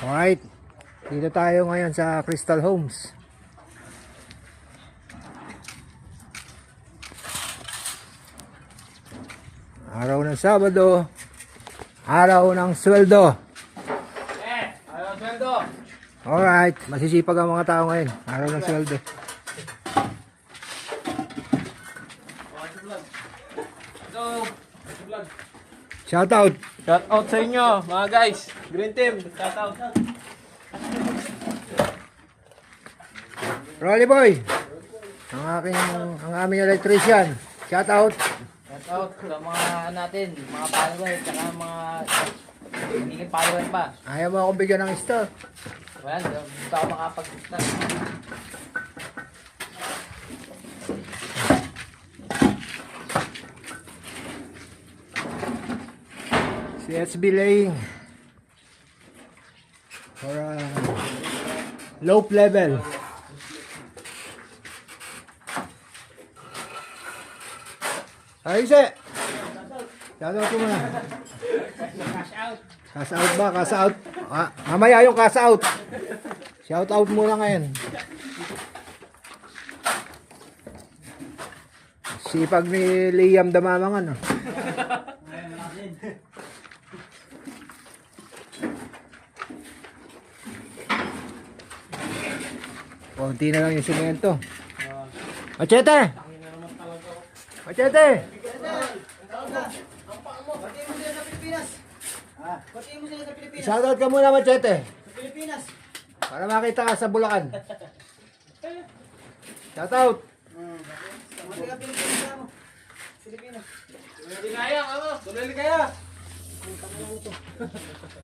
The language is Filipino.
Alright, dito tayo ngayon sa Crystal Homes. Araw ng Sabado, araw ng sweldo. Araw ng sweldo. Alright, masisipag ang mga tao ngayon. Araw ng sweldo. Shout out. Shout out sa inyo, mga guys. Green Team, shout out. Rolly Boy. Ang aming electrician. Shout out. Shout out sa mga natin, mga follower, tsaka mga hindi follower pa. Ayaw mo akong bigyan ng star. Wala, gusto ako makapag-start. Si SB laying for low level. Ayos eh. Shout out mo na. Cash out ba? Cash out. Mamaya yung cash out. Shout out muna ngayon. Sipag ni Liam Damamangan. Konti na lang yung simento. Machete! Machete! Shoutout ka muna, Machete. Pilipinas. Para makita ka sa Bulacan. Shoutout! Pilipinas. Tuloy kaya, ano? Tuloy kaya.